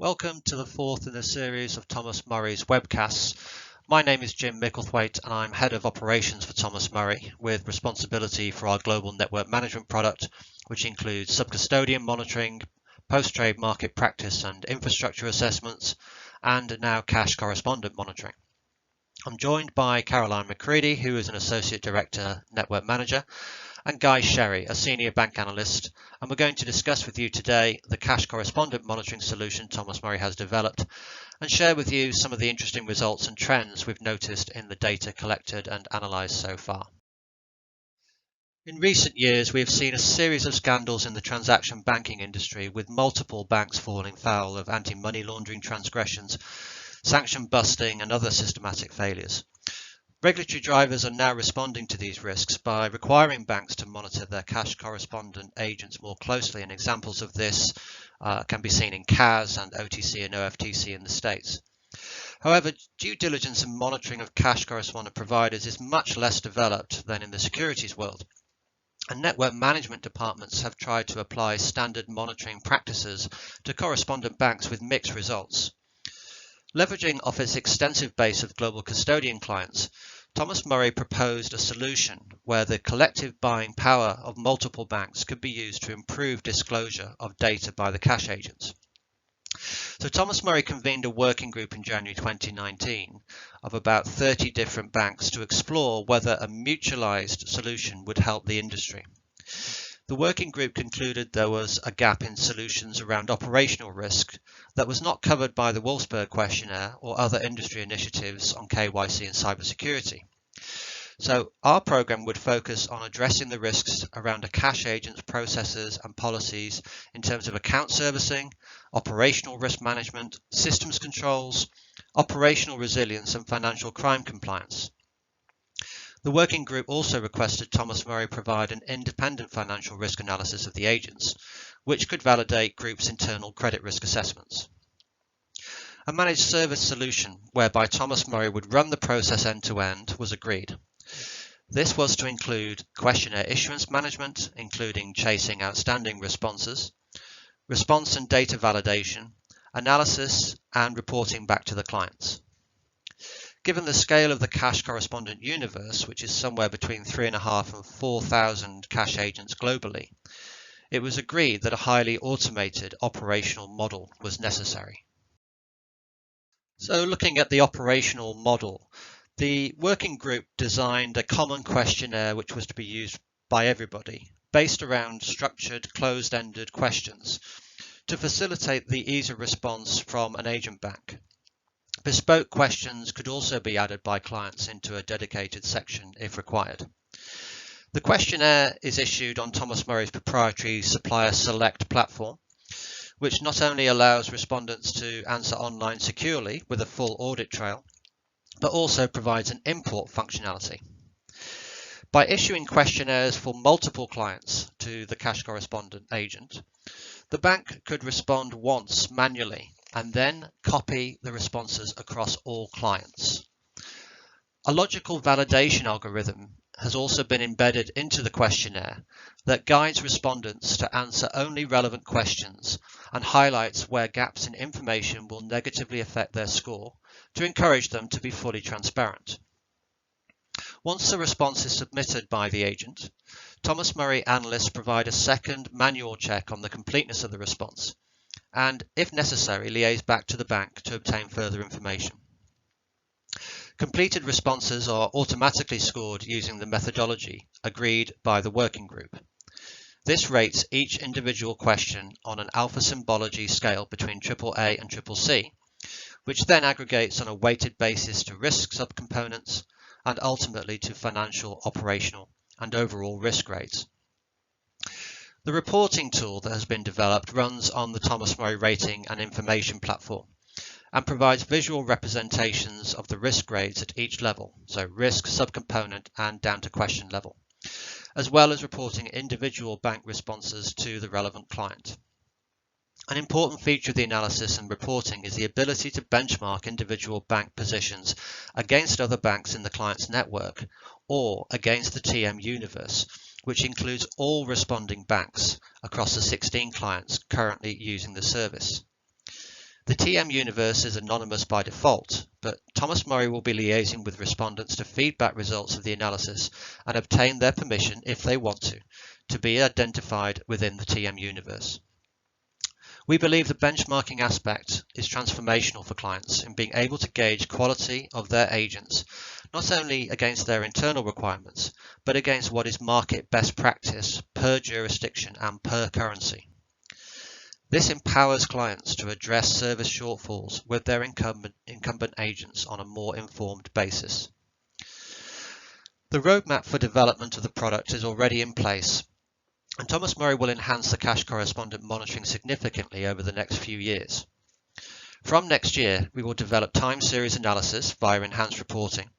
Welcome to the fourth in a series of Thomas Murray's webcasts. My name is Jim Micklethwaite and I'm Head of Operations for Thomas Murray, with responsibility for our global network management product, which includes sub-custodian monitoring, post-trade market practice and infrastructure assessments, and now Cash Correspondent monitoring. I'm joined by Caroline McCready, who is an Associate Director Network Manager, and Guy Sherry, a Senior Bank Analyst, and we're going to discuss with you today the Cash Correspondent monitoring solution Thomas Murray has developed and share with you some of the interesting results and trends we've noticed in the data collected and analysed so far. In recent years, we have seen a series of scandals in the transaction banking industry, with multiple banks falling foul of anti-money laundering transgressions, sanction busting and other systematic failures. Regulatory drivers are now responding to these risks by requiring banks to monitor their cash correspondent agents more closely, and examples of this can be seen in CAS and OTC and OFTC in the States. However, due diligence and monitoring of cash correspondent providers is much less developed than in the securities world, and network management departments have tried to apply standard monitoring practices to correspondent banks with mixed results. Leveraging off its extensive base of global custodian clients, Thomas Murray proposed a solution where the collective buying power of multiple banks could be used to improve disclosure of data by the cash agents. So Thomas Murray convened a working group in January 2019 of about 30 different banks to explore whether a mutualized solution would help the industry. The working group concluded there was a gap in solutions around operational risk that was not covered by the Wolfsberg questionnaire or other industry initiatives on KYC and cybersecurity. So our program would focus on addressing the risks around a cash agent's processes and policies in terms of account servicing, operational risk management, systems controls, operational resilience and financial crime compliance. The working group also requested Thomas Murray provide an independent financial risk analysis of the agents, which could validate group's internal credit risk assessments. A managed service solution whereby Thomas Murray would run the process end-to-end was agreed. This was to include questionnaire issuance management, including chasing outstanding responses, response and data validation, analysis, and reporting back to the clients. Given the scale of the cash correspondent universe, which is somewhere between 3,500 and 4,000 cash agents globally, it was agreed that a highly automated operational model was necessary. So looking at the operational model, the working group designed a common questionnaire which was to be used by everybody, based around structured, closed-ended questions to facilitate the ease of response from an agent bank. Bespoke questions could also be added by clients into a dedicated section if required. The questionnaire is issued on Thomas Murray's proprietary Supplier Select platform, which not only allows respondents to answer online securely with a full audit trail, but also provides an import functionality. By issuing questionnaires for multiple clients to the cash correspondent agent, the bank could respond once manually and then copy the responses across all clients. A logical validation algorithm has also been embedded into the questionnaire that guides respondents to answer only relevant questions and highlights where gaps in information will negatively affect their score to encourage them to be fully transparent. Once the response is submitted by the agent, Thomas Murray analysts provide a second manual check on the completeness of the response, and, if necessary, liaise back to the bank to obtain further information. Completed responses are automatically scored using the methodology agreed by the working group. This rates each individual question on an alpha symbology scale between AAA and CCC, which then aggregates on a weighted basis to risk subcomponents and ultimately to financial, operational, and overall risk grades. The reporting tool that has been developed runs on the Thomas Murray Rating and Information platform and provides visual representations of the risk grades at each level, so risk, subcomponent, and down to question level, as well as reporting individual bank responses to the relevant client. An important feature of the analysis and reporting is the ability to benchmark individual bank positions against other banks in the client's network or against the TM universe, which includes all responding banks across the 16 clients currently using the service. The TM universe is anonymous by default, but Thomas Murray will be liaising with respondents to feedback results of the analysis and obtain their permission, if they want to be identified within the TM universe. We believe the benchmarking aspect is transformational for clients in being able to gauge quality of their agents, not only against their internal requirements, but against what is market best practice per jurisdiction and per currency. This empowers clients to address service shortfalls with their incumbent agents on a more informed basis. The roadmap for development of the product is already in place, and Thomas Murray will enhance the Cash Correspondent monitoring significantly over the next few years. From next year, we will develop time series analysis via enhanced reporting,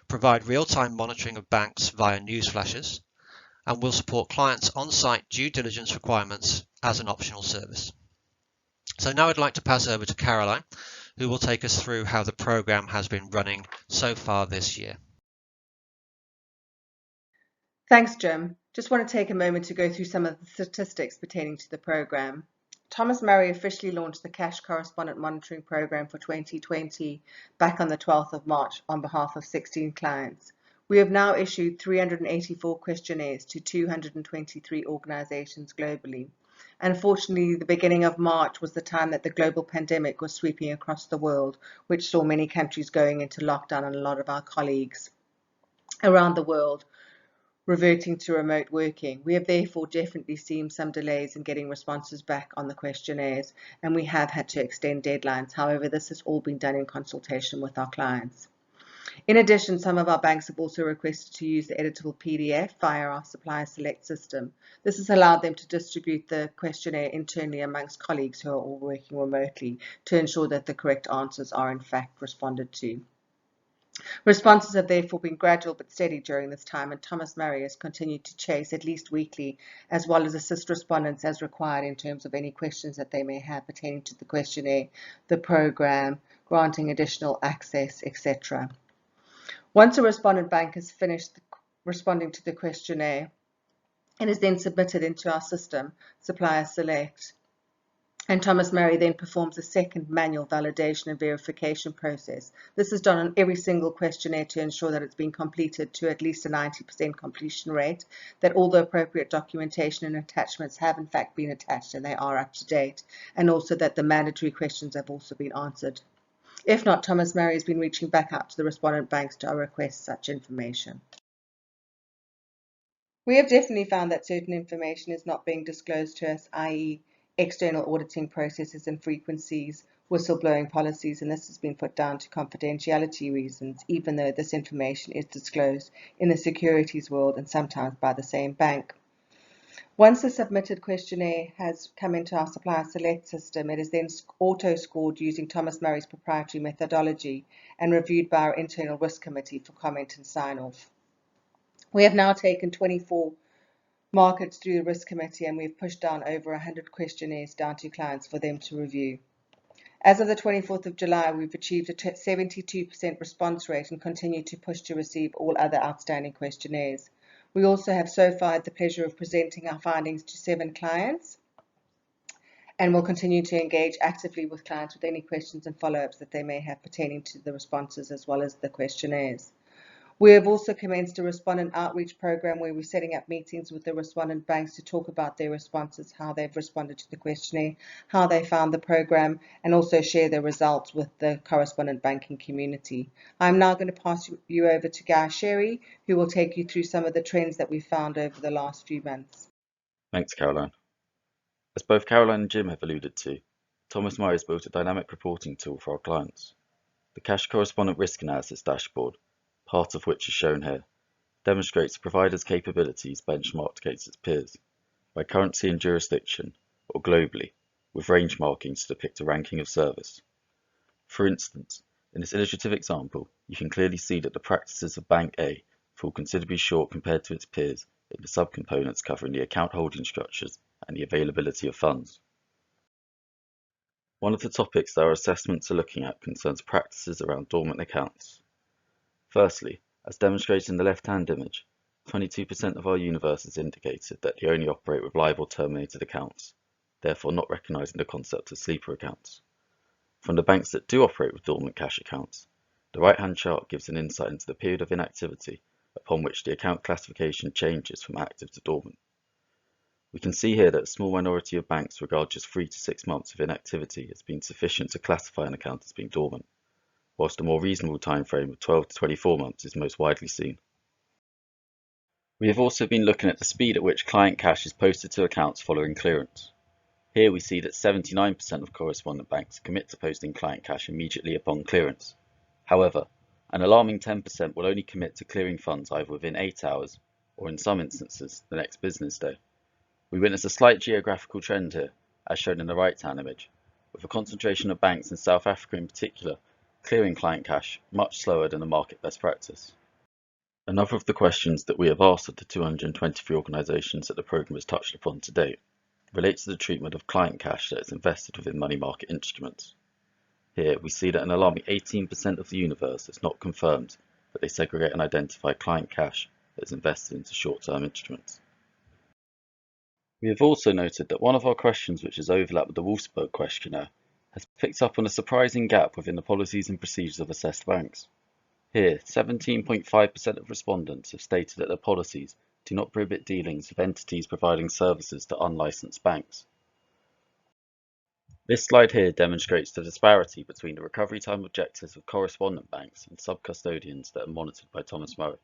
provide real-time monitoring of banks via news flashes, and will support clients' on-site due diligence requirements as an optional service. So now I'd like to pass over to Caroline, who will take us through how the program has been running so far this year. Thanks, Jim. Just want to take a moment to go through some of the statistics pertaining to the program. Thomas Murray officially launched the Cash Correspondent Monitoring Program for 2020 back on the 12th of March on behalf of 16 clients. We have now issued 384 questionnaires to 223 organizations globally. Unfortunately, the beginning of March was the time that the global pandemic was sweeping across the world, which saw many countries going into lockdown and a lot of our colleagues around the world reverting to remote working. We have therefore definitely seen some delays in getting responses back on the questionnaires, and we have had to extend deadlines. However, this has all been done in consultation with our clients. In addition, some of our banks have also requested to use the editable PDF via our Supplier Select system. This has allowed them to distribute the questionnaire internally amongst colleagues who are all working remotely to ensure that the correct answers are in fact responded to. Responses have therefore been gradual but steady during this time, and Thomas Murray has continued to chase at least weekly, as well as assist respondents as required in terms of any questions that they may have pertaining to the questionnaire, the program, granting additional access, etc. Once a respondent bank has finished responding to the questionnaire, it is then submitted into our system, Supplier Select, and Thomas Murray then performs a second manual validation and verification process. This is done on every single questionnaire to ensure that it's been completed to at least a 90% completion rate, that all the appropriate documentation and attachments have in fact been attached and they are up to date, and also that the mandatory questions have also been answered. If not, Thomas Murray has been reaching back out to the respondent banks to request such information. We have definitely found that certain information is not being disclosed to us, i.e. external auditing processes and frequencies, whistleblowing policies, and this has been put down to confidentiality reasons, even though this information is disclosed in the securities world and sometimes by the same bank. Once the submitted questionnaire has come into our Supplier Select system, it is then auto-scored using Thomas Murray's proprietary methodology and reviewed by our internal risk committee for comment and sign-off. We have now taken 24 markets through the risk committee, and we've pushed down over 100 questionnaires down to clients for them to review. As of the 24th of July, we've achieved a 72% response rate and continue to push to receive all other outstanding questionnaires. We also have so far had the pleasure of presenting our findings to 7 clients, and will continue to engage actively with clients with any questions and follow-ups that they may have pertaining to the responses as well as the questionnaires. We have also commenced a respondent outreach program where we're setting up meetings with the respondent banks to talk about their responses, how they've responded to the questionnaire, how they found the program, and also share their results with the correspondent banking community. I'm now going to pass you over to Guy Sherry, who will take you through some of the trends that we've found over the last few months. Thanks, Caroline. As both Caroline and Jim have alluded to, Thomas Murray has built a dynamic reporting tool for our clients. The Cash Correspondent Risk Analysis dashboard, part of which is shown here, demonstrates the provider's capabilities benchmarked against its peers, by currency and jurisdiction, or globally, with range markings to depict a ranking of service. For instance, in this illustrative example, you can clearly see that the practices of Bank A fall considerably short compared to its peers in the subcomponents covering the account holding structures and the availability of funds. One of the topics that our assessments are looking at concerns practices around dormant accounts. Firstly, as demonstrated in the left-hand image, 22% of our universe has indicated that they only operate with live or terminated accounts, therefore not recognising the concept of sleeper accounts. From the banks that do operate with dormant cash accounts, the right-hand chart gives an insight into the period of inactivity upon which the account classification changes from active to dormant. We can see here that a small minority of banks regard just 3 to 6 months of inactivity as being sufficient to classify an account as being dormant, whilst a more reasonable time frame of 12 to 24 months is most widely seen. We have also been looking at the speed at which client cash is posted to accounts following clearance. Here we see that 79% of correspondent banks commit to posting client cash immediately upon clearance. However, an alarming 10% will only commit to clearing funds either within 8 hours or, in some instances, the next business day. We witness a slight geographical trend here, as shown in the right-hand image, with a concentration of banks in South Africa in particular clearing client cash much slower than the market best practice. Another of the questions that we have asked of the 223 organisations that the programme has touched upon to date relates to the treatment of client cash that is invested within money market instruments. Here we see that an alarming 18% of the universe has not confirmed that they segregate and identify client cash that is invested into short-term instruments. We have also noted that one of our questions, which has overlapped with the Wolfsburg questionnaire, has picked up on a surprising gap within the policies and procedures of assessed banks. Here, 17.5% of respondents have stated that their policies do not prohibit dealings with entities providing services to unlicensed banks. This slide here demonstrates the disparity between the recovery time objectives of correspondent banks and sub-custodians that are monitored by Thomas Murray.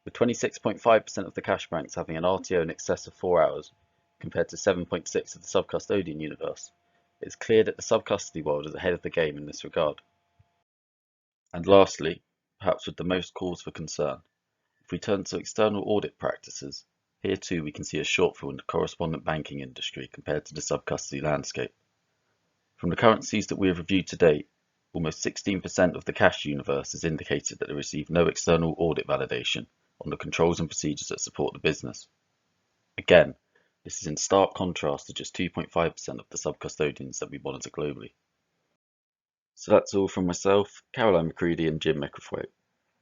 With 26.5% of the cash banks having an RTO in excess of 4 hours, compared to 7.6% of the sub-custodian universe, it is clear that the sub-custody world is ahead of the game in this regard. And lastly, perhaps with the most cause for concern, if we turn to external audit practices, here too we can see a shortfall in the correspondent banking industry compared to the sub-custody landscape. From the currencies that we have reviewed to date, almost 16% of the cash universe has indicated that they receive no external audit validation on the controls and procedures that support the business. Again, this is in stark contrast to just 2.5% of the sub-custodians that we monitor globally. So that's all from myself, Caroline McCready and Jim Micklethwaite.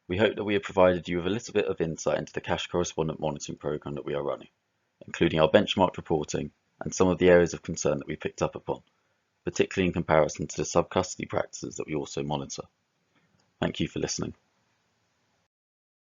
We hope that we have provided you with a little bit of insight into the Cash Correspondent monitoring program that we are running, including our benchmark reporting and some of the areas of concern that we picked up upon, particularly in comparison to the sub-custody practices that we also monitor. Thank you for listening.